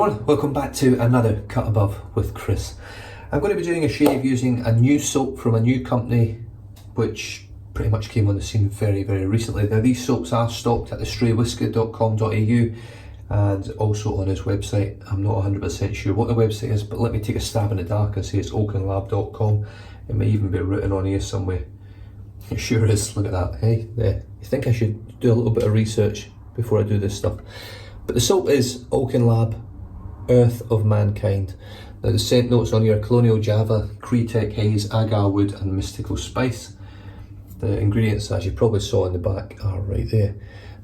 everyone, welcome back to another Cut Above with Chris. I'm going to be doing a shave using a new soap from a new company which pretty much came on the scene very recently. Now these soaps are stocked at thestraywhisker.com.au and also on his website. I'm not 100% sure what the website is, but let me take a stab in the dark and say it's oakenlab.com. It may even be written on here somewhere. It sure is, look at that, hey? There. You think I should do a little bit of research before I do this stuff. But the soap is Oaken Lab Earth of Mankind. Now the scent notes on here are Colonial Java, Cretek Haze, Agar Wood and Mystical Spice. The ingredients, as you probably saw in the back, are right there.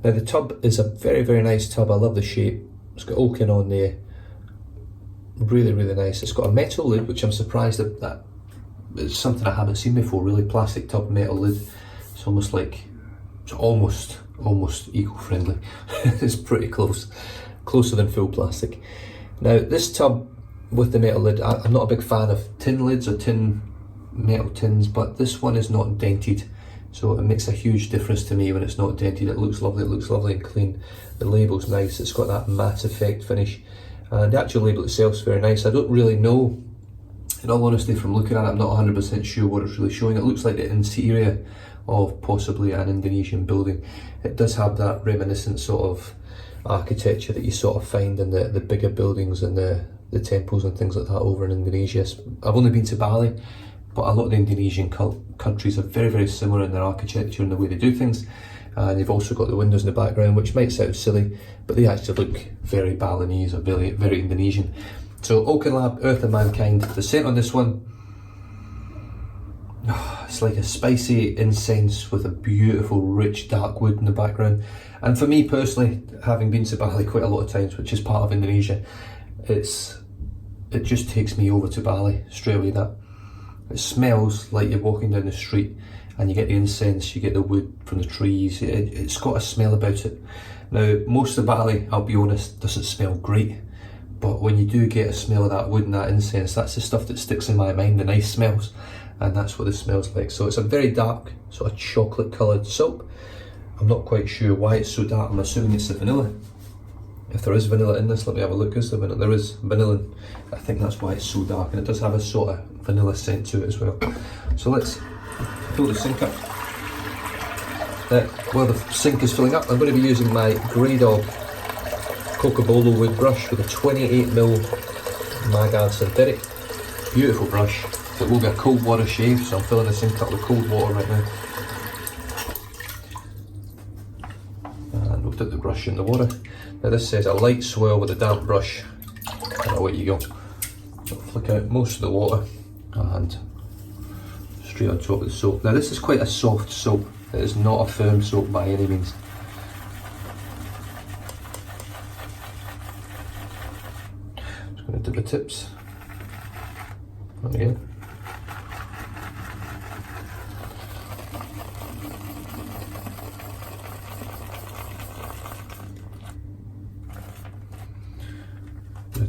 Now the tub is a very nice tub. I love the shape. It's got Oaken on there. Really nice. It's got a metal lid, which I'm surprised that it's something I haven't seen before, really. Plastic tub, metal lid. It's almost like, it's almost eco-friendly. It's pretty close. Closer than full plastic. Now this tub with the metal lid, I'm not a big fan of tin lids or metal tins, but this one is not dented. So it makes a huge difference to me when it's not dented. It looks lovely and clean. The label's nice, it's got that matte effect finish. And the actual label itself is very nice. I don't really know, in all honesty, from looking at it, I'm not 100% sure what it's really showing. It looks like the interior of possibly an Indonesian building. It does have that reminiscent sort of architecture that you sort of find in the bigger buildings and the temples and things like that over in Indonesia. I've only been to Bali, but a lot of the Indonesian countries are very similar in their architecture and the way they do things. And they've also got the windows in the background, which might sound silly, but they actually look very Balinese or very Indonesian. So Oaken Lab, Earth of Mankind. The scent on this one, it's like a spicy incense with a beautiful rich dark wood in the background. And for me personally, having been to Bali quite a lot of times, which is part of Indonesia, it just takes me over to Bali straight away. That it smells like you're walking down the street and you get the incense, you get the wood from the trees. It's got a smell about it. Now most of Bali, I'll be honest, doesn't smell great, but when you do get a smell of that wood and that incense, that's the stuff that sticks in my mind, the nice smells, and that's what this smells like. So it's a very dark, sort of chocolate coloured soap. I'm not quite sure why it's so dark. I'm assuming it's the vanilla. If there is vanilla in this, let me have a look. Is there vanilla? There is vanilla. I think that's why it's so dark, and it does have a sort of vanilla scent to it as well. So let's fill the sink up. While the sink is filling up, I'm going to be using my Grey Dog Cocobolo wood brush with a 28mm Magard synthetic. Beautiful brush. It will be a cold water shave, so I'm filling the sink up with cold water right now. And we'll dip the brush in the water. Now this says a light swirl with a damp brush, and away you go. So flick out most of the water and straight on top of the soap. Now this is quite a soft soap. It is not a firm soap by any means. Just going to dip the tips. Again.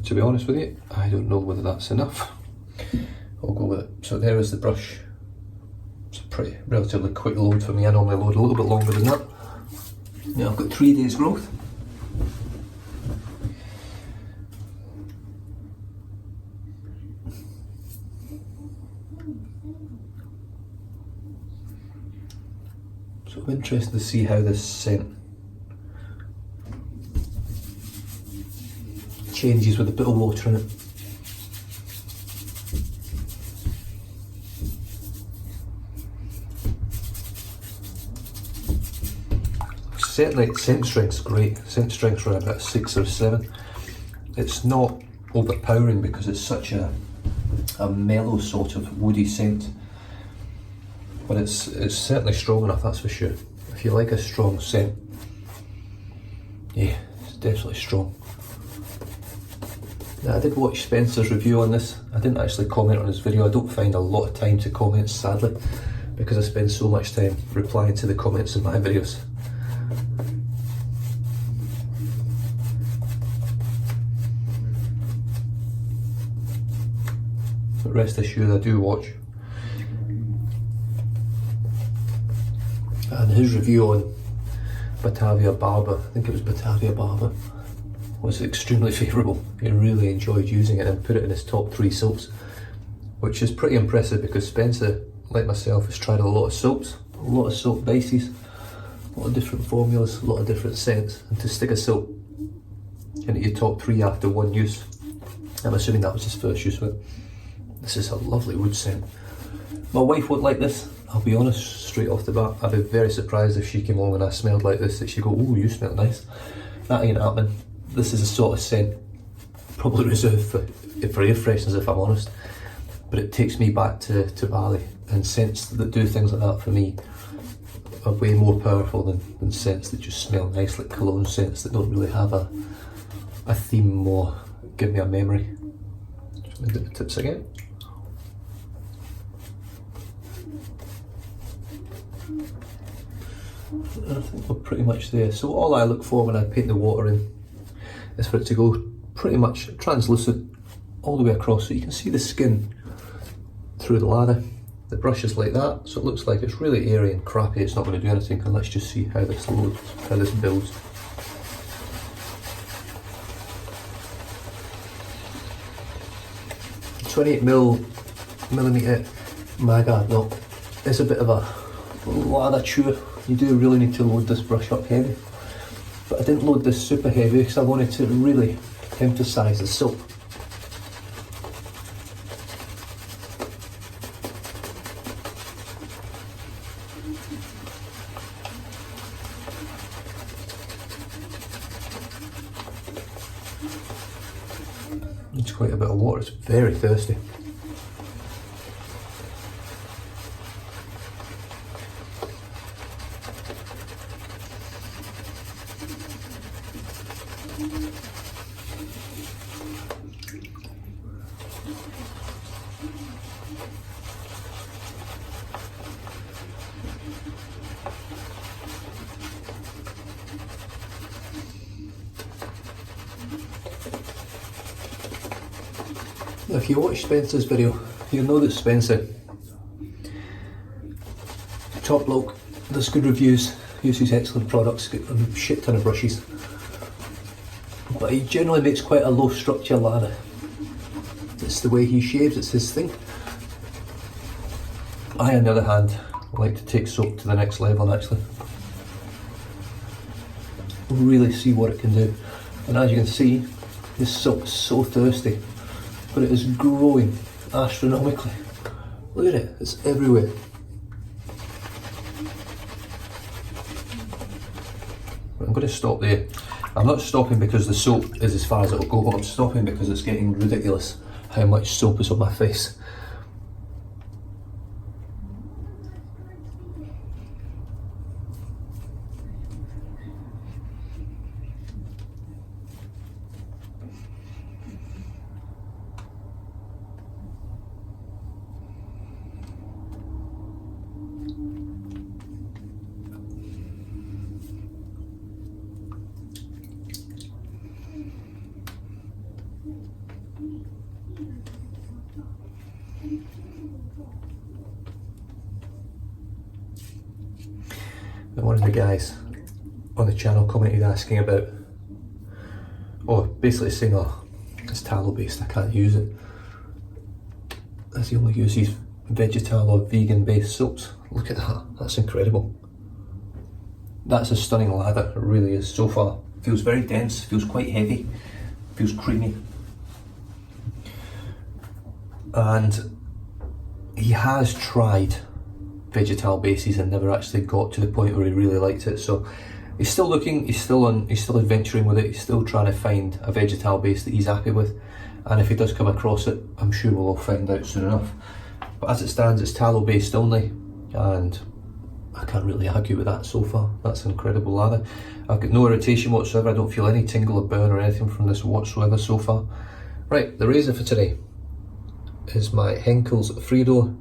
To be honest with you, I don't know whether that's enough. I'll go with it. So there is the brush. It's a pretty relatively quick load for me. I normally load a little bit longer than that. Now I've got 3 days growth. So I'm interested to see how this scent changes with a bit of water in it. Certainly scent strength's great. Scent strength's around about 6 or 7. It's not overpowering because it's such a mellow sort of woody scent, but it's certainly strong enough, that's for sure. If you like a strong scent, yeah, it's definitely strong. Now, I did watch Spencer's review on this. I didn't actually comment on his video. I don't find a lot of time to comment, sadly, because I spend so much time replying to the comments in my videos. But rest assured I do watch. And his review on Batavia Barber, I think it was Batavia Barber, was extremely favourable. He really enjoyed using it and put it in his top 3 soaps, which is pretty impressive because Spencer, like myself, has tried a lot of soaps, a lot of soap bases, a lot of different formulas, a lot of different scents, and to stick a soap into your top 3 after 1 use, I'm assuming that was his first use of it. This is a lovely wood scent. My wife won't like this, I'll be honest, straight off the bat. I'd be very surprised if she came along and I smelled like this, that she'd go, "Oh, you smell nice." That ain't happening. This is a sort of scent probably reserved for air fresheners, if I'm honest. But it takes me back to Bali, and scents that do things like that for me are way more powerful than scents that just smell nice, like cologne scents that don't really have a theme or give me a memory. Just going to do the tips again. I think we're pretty much there. So all I look for when I paint the water in is for it to go pretty much translucent all the way across, so you can see the skin through the lather. The brush is like that, so it looks like it's really airy and crappy. It's not going to do anything, and let's just see how this loads, how this builds. $28mm Maga, no, it's a bit of a lather chewer. You do really need to load this brush up heavy, but I didn't load this super heavy because I wanted to really emphasise the soap. It's quite a bit of water, it's very thirsty. Now, if you watch Spencer's video, you'll know that Spencer, top bloke, does good reviews, uses excellent products, got a shit ton of brushes, but he generally makes quite a low structure lather. It's the way he shaves, it's his thing. I, on the other hand, like to take soap to the next level and actually really see what it can do. And as you can see, this soap is so thirsty, but it is growing astronomically. Look at it, it's everywhere. I'm going to stop there. I'm not stopping because the soap is as far as it'll go, I'm stopping because it's getting ridiculous how much soap is on my face. And one of the guys on the channel commented asking about, or basically saying, "Oh, it's tallow based, I can't use it," as he only uses vegetal or vegan based soaps. Look at that, that's incredible. That's a stunning lather, it really is so far. Feels very dense, feels quite heavy, feels creamy. And he has tried vegetal bases and never actually got to the point where he really liked it, so he's still looking, he's still adventuring with it, he's still trying to find a vegetal base that he's happy with, and if he does come across it, I'm sure we'll all find out soon enough. But as it stands, it's tallow based only, and I can't really argue with that so far. That's an incredible lather. I've got no irritation whatsoever, I don't feel any tingle or burn or anything from this whatsoever so far. Right, the razor for today is my Henkel's Fredo.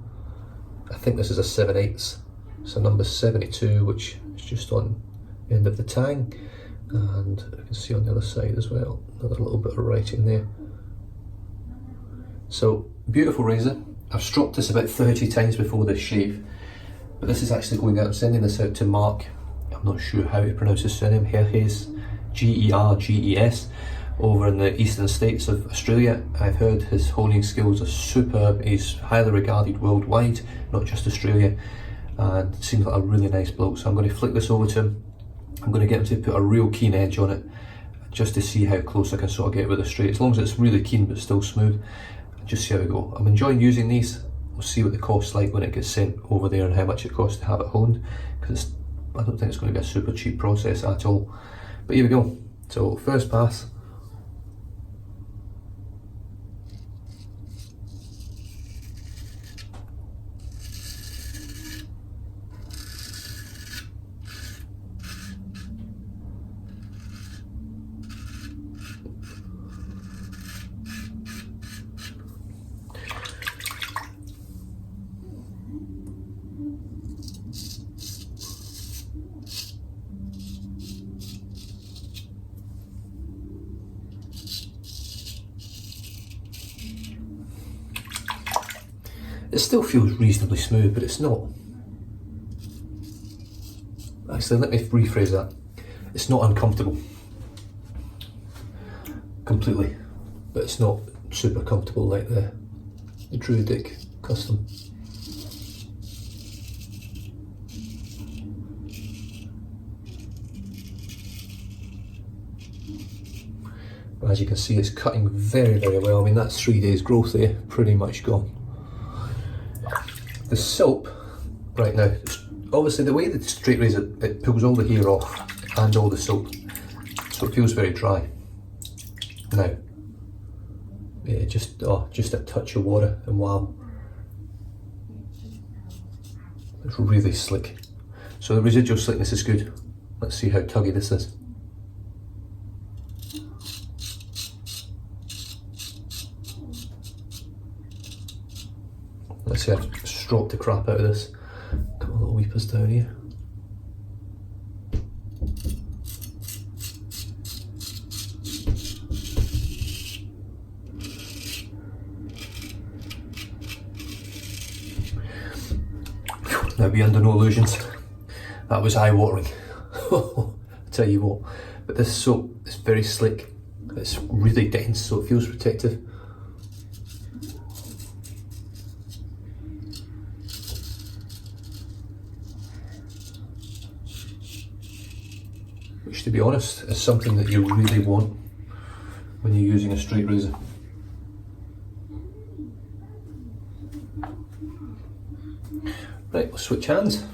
I think this is a 7/8, so number 72, which is just on the end of the tang, and you can see on the other side as well, another little bit of writing there. So, beautiful razor. I've stropped this about 30 times before this shave, but this is actually going out, I'm sending this out to Mark, I'm not sure how to pronounce his surname, Gerges, Gerges, over in the eastern states of Australia. I've heard his honing skills are superb. He's highly regarded worldwide, not just Australia, and seems like a really nice bloke. So I'm going to flick this over to him. I'm going to get him to put a real keen edge on it, just to see how close I can sort of get with the straight, as long as it's really keen but still smooth. Just see how we go. I'm enjoying using these. We'll see what the cost's like when it gets sent over there and how much it costs to have it honed, because I don't think it's going to be a super cheap process at all. But here we go. So first pass. It still feels reasonably smooth, but it's not. Actually, let me rephrase that. It's not uncomfortable completely, but it's not super comfortable like the Druidic Custom. But as you can see, it's cutting very, very well. I mean, that's 3 days growth there, pretty much gone. The soap, right now, obviously the way the straight razor, it pulls all the hair off and all the soap, so it feels very dry. Now, yeah, just a touch of water and wow, it's really slick. So the residual slickness is good. Let's see how tuggy this is. Let's see, I've stroked the crap out of this. Got a little weepers down here. Now be under no illusions, that was eye-watering. I tell you what, but this soap is very slick. It's really dense, so it feels protective. Which, to be honest, is something that you really want when you're using a straight razor. Right, we'll switch hands.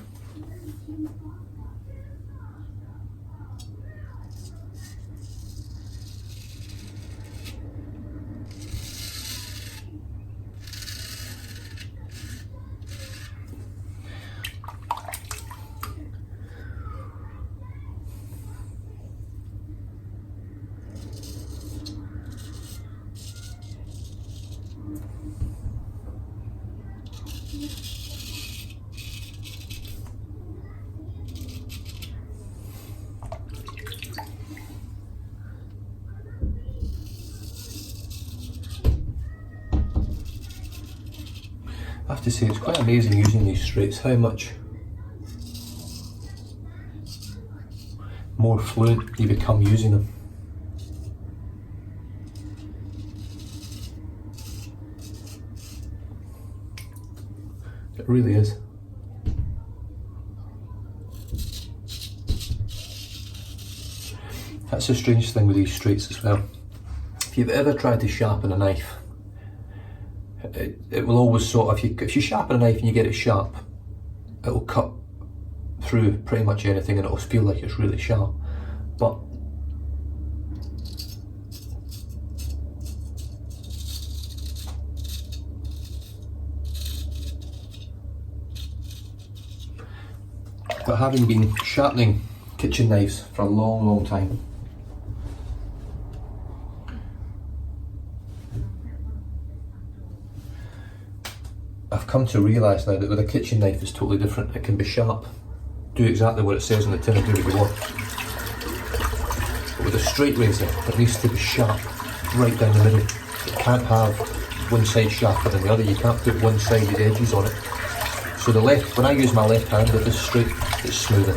I have to say, it's quite amazing using these straights, how much more fluent you become using them. It really is. That's the strange thing with these straights as well. If you've ever tried to sharpen a knife, it will always sort of, if you sharpen a knife and you get it sharp, it will cut through pretty much anything and it will feel like it's really sharp. But having been sharpening kitchen knives for a long, long time, I've come to realise now that with a kitchen knife it's totally different. It can be sharp, do exactly what it says on the tin and do what you want. But with a straight razor, it needs to be sharp right down the middle. It can't have one side sharper than the other. You can't put one-sided edges on it. So the left, when I use my left hand with this straight, it's smoother.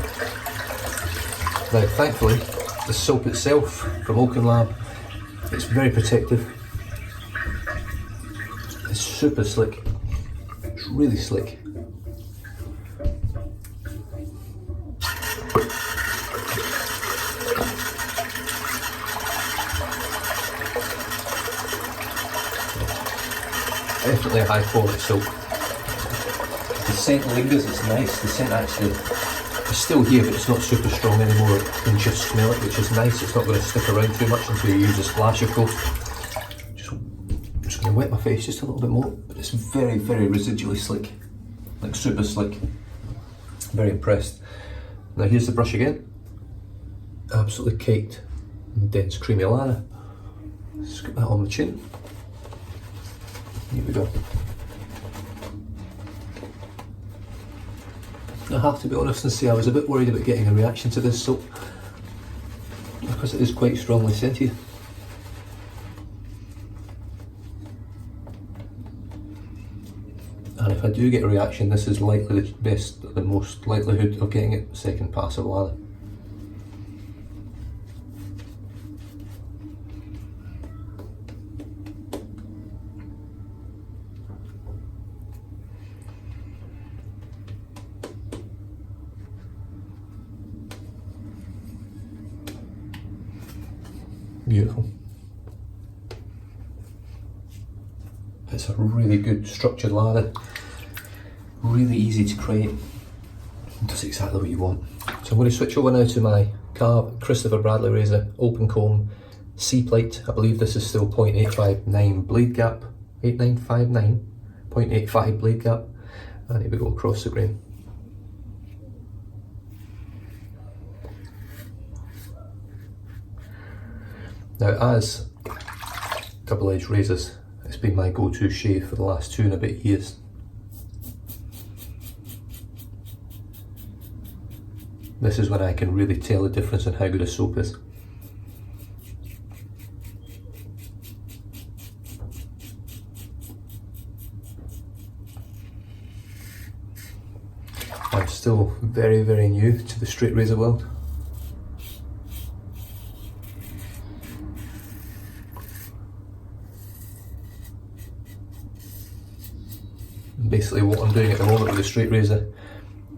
Now thankfully, the soap itself from Oaken Lab It's very protective. It's super slick. It's really slick. Definitely a high quality soap. The scent lingers, it's nice. The scent actually is still here, but it's not super strong anymore. You can just smell it, which is nice. It's not going to stick around too much until you use a splash, of course. I'm just going to wet my face just a little bit more, but it's very, very residually slick. Like super slick. Very impressed. Now here's the brush again. Absolutely caked in dense creamy lather. Scoop that on the chin. Here we go. I have to be honest and say I was a bit worried about getting a reaction to this soap because it is quite strongly scented. And if I do get a reaction, this is likely the most likelihood of getting it second pass of lather. Beautiful. It's a really good structured lather, really easy to create, it does exactly what you want. So I'm going to switch over now to my Christopher Bradley razor, open comb, C-plate. I believe this is still 0.859 blade gap, 8959, 0.85 blade gap, and here we go across the grain. Now, as double-edged razors, it's been my go-to shave for the last 2 and a bit years. This is when I can really tell the difference in how good a soap is. I'm still very, very new to the straight razor world. Basically what I'm doing at the moment with the straight razor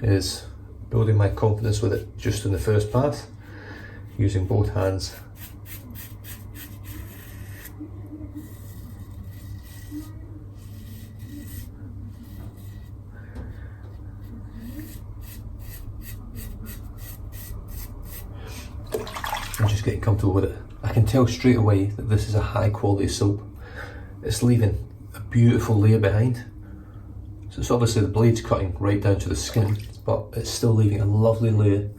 is building my confidence with it just in the first pass, using both hands. I'm just getting comfortable with it. I can tell straight away that this is a high quality soap. It's leaving a beautiful layer behind. So it's obviously the blade's cutting right down to the skin, but it's still leaving a lovely layer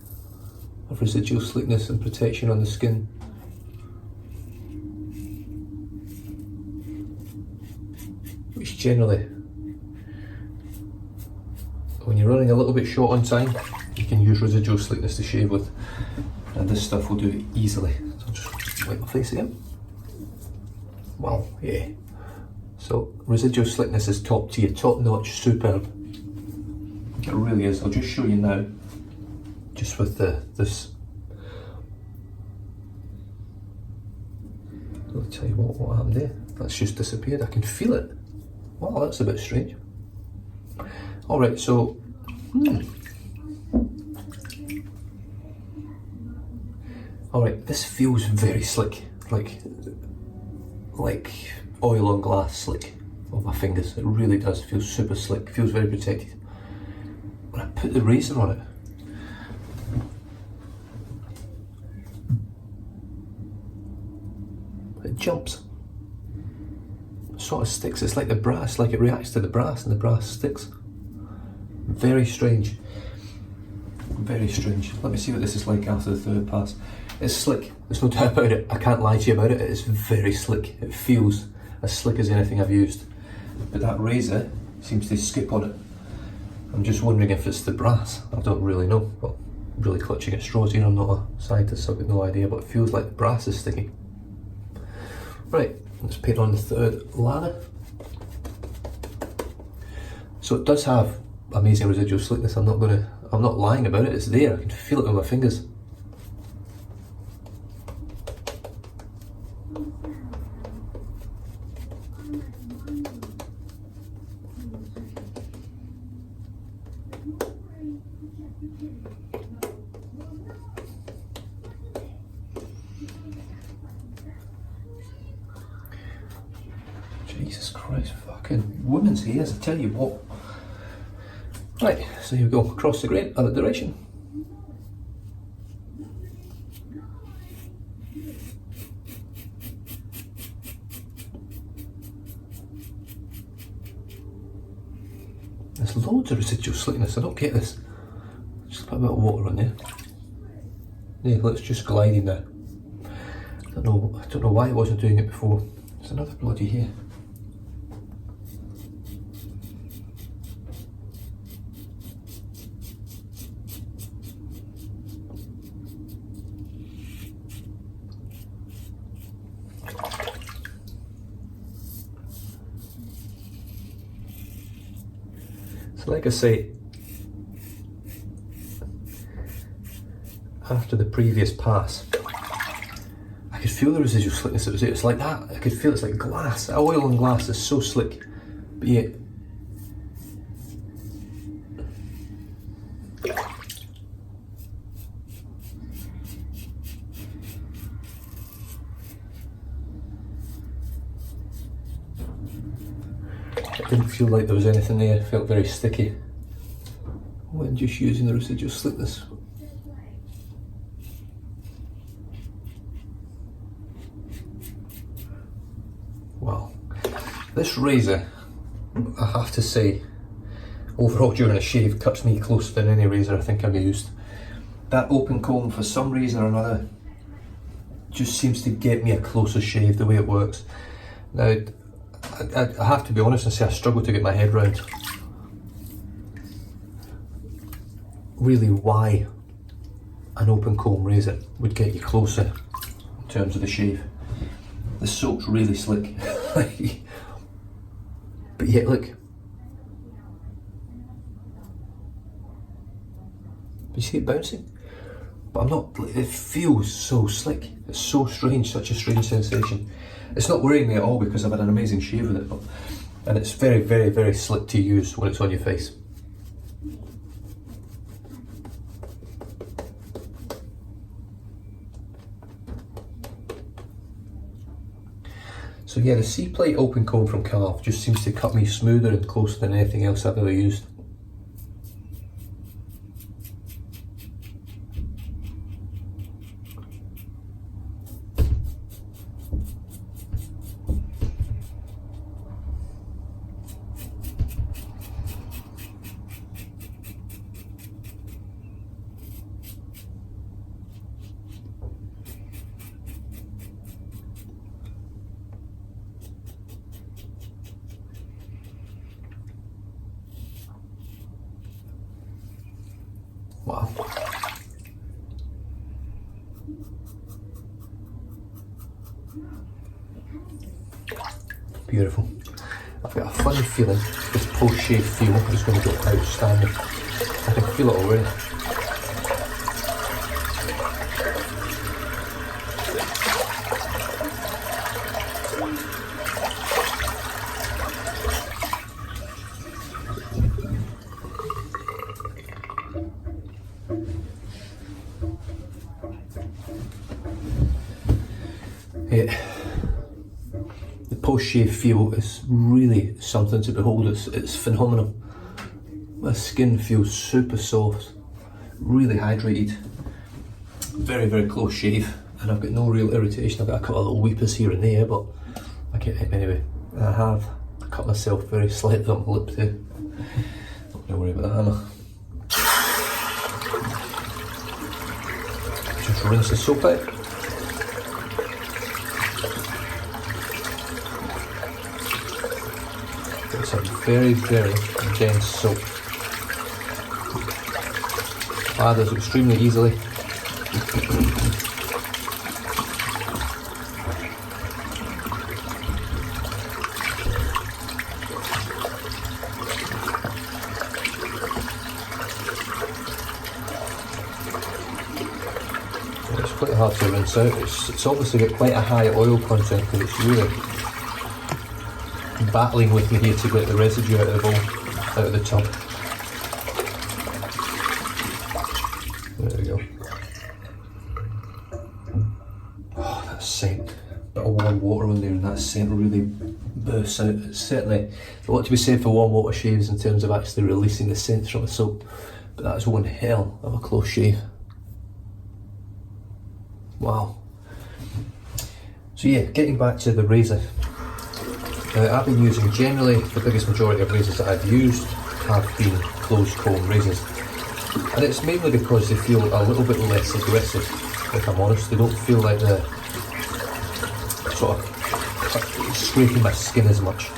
of residual slickness and protection on the skin. Which generally, when you're running a little bit short on time, you can use residual slickness to shave with, and this stuff will do it easily. So I'll just wipe my face again. Wow, yeah. So residual slickness is top tier, top notch, superb. It really is. I'll just show you now, just with this. I'll tell you what happened there. That's just disappeared. I can feel it. Wow, that's a bit strange. All right, so all right, this feels very slick, like oil on glass slick on my fingers. It really does feel super slick, feels very protected. When I put the razor on it jumps. It sort of sticks. It's like the brass, like it reacts to the brass and the brass sticks. Very strange. Very strange. Let me see what this is like after the third pass. It's slick, there's no doubt about it. I can't lie to you about it. It is very slick. It feels as slick as anything I've used. But that razor seems to skip on it. I'm just wondering if it's the brass. I don't really know. Well, I'm really clutching at straws here. I'm not a scientist, so I've got no idea, but it feels like the brass is sticking. Right, let's paint on the third lather. So it does have amazing residual slickness. I'm not lying about it. It's there. I can feel it with my fingers. fucking women's hairs, I tell you what. Right, so here we go, across the grain, other direction. There's loads of residual slickness, I don't get this. Just put a bit of water on there. Yeah, let's just glide in now. I don't know why I wasn't doing it before. There's another bloody hair. So like I say, after the previous pass, I could feel the residual slickness that was there. It's like that. I could feel it's like glass. Oil and glass is so slick, but yet it didn't feel like there was anything there. It felt very sticky when just using the residual slickness. Wow, this razor, I have to say, overall during a shave cuts me closer than any razor I think I've used. That open comb, for some reason or another, just seems to get me a closer shave the way it works. Now, I have to be honest and say I struggle to get my head round really why an open comb razor would get you closer in terms of the shave. The soap's really slick, but yet look, you see it bouncing? But I'm not, it feels so slick. It's so strange, such a strange sensation. It's not worrying me at all because I've had an amazing shave with it, and it's very, very, very slick to use when it's on your face. So yeah, the C-plate open comb from Calv just seems to cut me smoother and closer than anything else I've ever used. Wow. Beautiful. I've got a funny feeling this post-shave feel is going to get outstanding. I can feel it already. The post-shave feel is really something to behold. It's phenomenal. My skin feels super soft, really hydrated, very, very close shave, and I've got no real irritation. I've got a couple of little weepers here and there, but I get it anyway. I have cut myself very slightly on my lip too. Not gonna worry about the hammer. Just rinse the soap out. Some very, very dense soap. Lathers extremely easily. It's quite hard to rinse out. It's obviously got quite a high oil content because it's really battling with me here to get the residue out of the bowl, out of the tub. There we go. Oh, that scent. Bit of warm water on there and that scent. scent really bursts out. It's certainly a lot to be said for warm water shaves in terms of actually releasing the scent from a soap, but that's one hell of a close shave. Wow. So yeah, getting back to the razor. I've been using, generally, the biggest majority of razors that I've used have been closed comb razors. And it's mainly because they feel a little bit less aggressive, if I'm honest. They don't feel like they're sort of scraping my skin as much.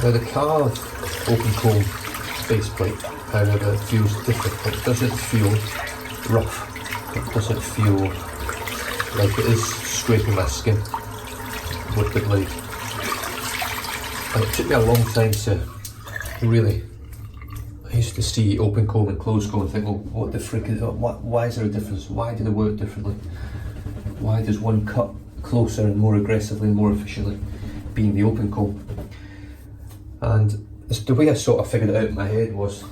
Now the carved open comb base plate, however, it feels different. It doesn't feel rough. It doesn't feel like it is scraping my skin with the blade. And it took me a long time to really, I used to see open comb and closed comb and think, well, what the frick is, why is there a difference? Why do they work differently? Why does one cut closer and more aggressively and more efficiently, being the open comb? And the way I sort of figured it out in my head was,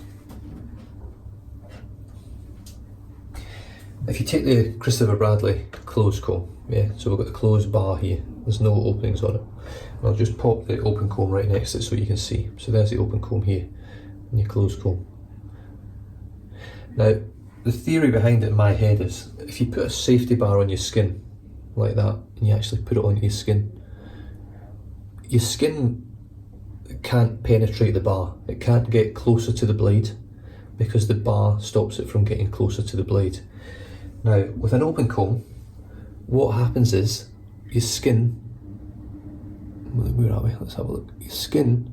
if you take the Christopher Bradley closed comb, yeah, so we've got the closed bar here, there's no openings on it. I'll just pop the open comb right next to it so you can see. So there's the open comb here, and your closed comb. Now, the theory behind it in my head is, if you put a safety bar on your skin, like that, and you actually put it on your skin can't penetrate the bar. It can't get closer to the blade, because the bar stops it from getting closer to the blade. Now, with an open comb, what happens is, your skin, where are we? Let's have a look. Your skin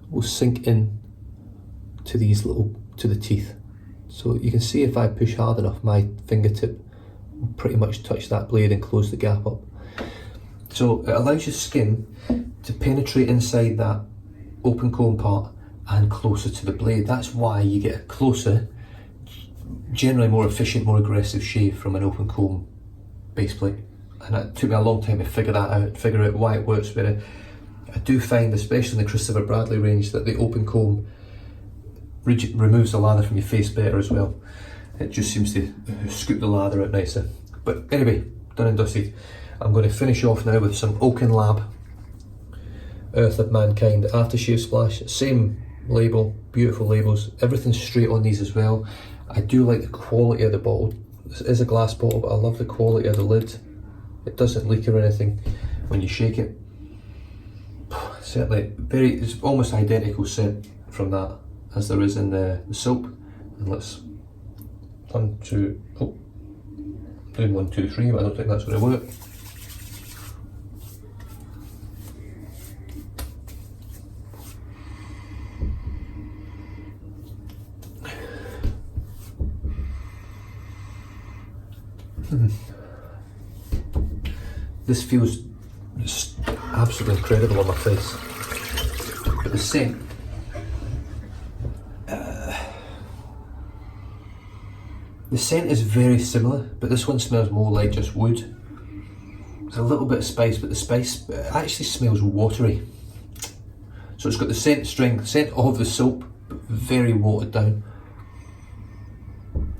will sink in to these to the teeth. So you can see if I push hard enough, my fingertip will pretty much touch that blade and close the gap up. So it allows your skin to penetrate inside that open comb part and closer to the blade. That's why you get a closer, generally more efficient, more aggressive shave from an open comb base plate. And it took me a long time to figure that out, figure out why it works better. I do find, especially in the Christopher Bradley range, that the open comb removes the lather from your face better as well. It just seems to scoop the lather out nicer. But anyway, done and dusted. I'm going to finish off now with some Oaken Lab Earth of Mankind aftershave splash. Same label, beautiful labels, everything's straight on these as well. I do like the quality of the bottle. This is a glass bottle, but I love the quality of the lid. It doesn't leak or anything when you shake it. Certainly, it's almost identical scent from that as there is in the soap. And let's doing 1, 2, 3, but I don't think that's going to work. This feels just absolutely incredible on my face. But the scent, is very similar, but this one smells more like just wood. There's a little bit of spice, but the spice actually smells watery. So it's got the scent of the soap, but very watered down.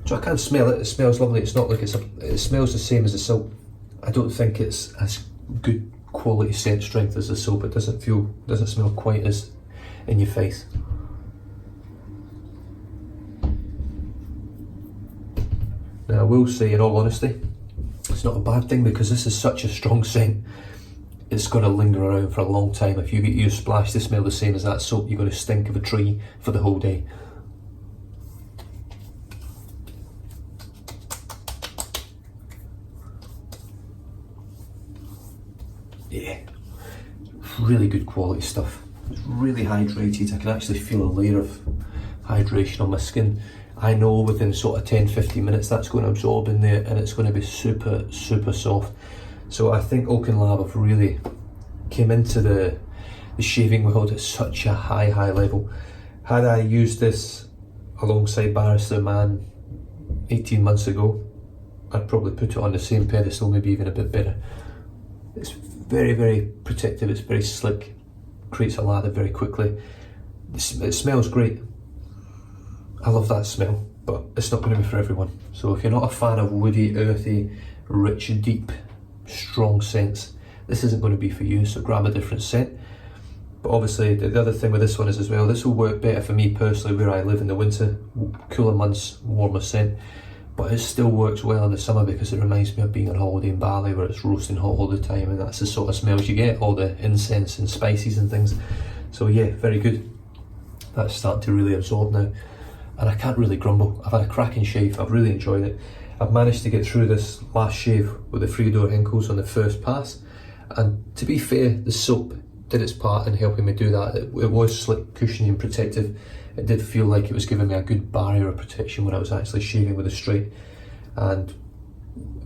So I can smell it. It smells lovely. It's not like it smells the same as the soap. I don't think it's as good quality scent strength as the soap. It doesn't smell quite as in your face. Now I will say, in all honesty, it's not a bad thing, because this is such a strong scent. It's going to linger around for a long time. If you get your splash to smell the same as that soap, you're going to stink of a tree for the whole day. Yeah, really good quality stuff. It's really hydrated. I can actually feel a layer of hydration on my skin. I know within sort of 10-15 minutes that's going to absorb in there, and it's going to be super, super soft. So I think Oaken Lab have really came into the shaving world at such a high level. Had I used this alongside Barrister Man 18 months ago, I'd probably put it on the same pedestal, maybe even a bit better. It's very, very protective, it's very slick, creates a lather very quickly. It smells great. I love that smell, but it's not going to be for everyone. So if you're not a fan of woody, earthy, rich, deep, strong scents, this isn't going to be for you, so grab a different scent. But obviously the other thing with this one is as well, this will work better for me personally where I live in the winter, cooler months, warmer scent, but it still works well in the summer because it reminds me of being on holiday in Bali where it's roasting hot all the time, and that's the sort of smells you get, all the incense and spices and things. So yeah, very good. That's starting to really absorb now, and I can't really grumble. I've had a cracking shave, I've really enjoyed it. I've managed to get through this last shave with the 3-door Henkels on the first pass, and to be fair, the soap did its part in helping me do that. It was slick, cushiony and protective. It did feel like it was giving me a good barrier of protection when I was actually shaving with a straight. And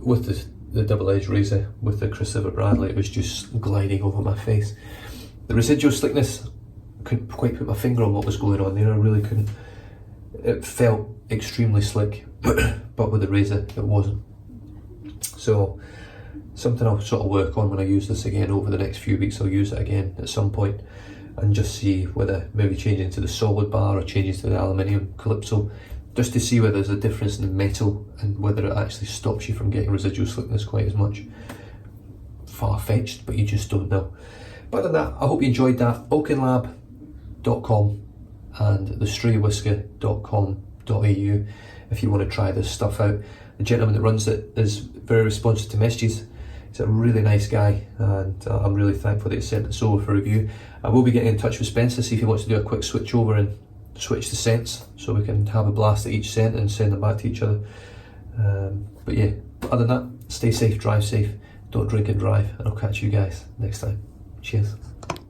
with the double-edged razor, with the Christopher Bradley, it was just gliding over my face. The residual slickness, couldn't quite put my finger on what was going on there, I really couldn't. It felt extremely slick, but with the razor it wasn't. So something I'll sort of work on when I use this again over the next few weeks. I'll use it again at some point and just see whether maybe changing to the solid bar or changing to the aluminium Calypso, just to see whether there's a difference in the metal and whether it actually stops you from getting residual slickness quite as much. Far-fetched, but you just don't know. But other than that, I hope you enjoyed that. oakenlab.com and thestraywhisker.com.au if you want to try this stuff out. The gentleman that runs it is very responsive to messages. He's a really nice guy, and I'm really thankful that he sent this over for review. I will be getting in touch with Spencer, see if he wants to do a quick switch over and switch the scents so we can have a blast at each scent and send them back to each other. But yeah, other than that, stay safe, drive safe, don't drink and drive, and I'll catch you guys next time. Cheers.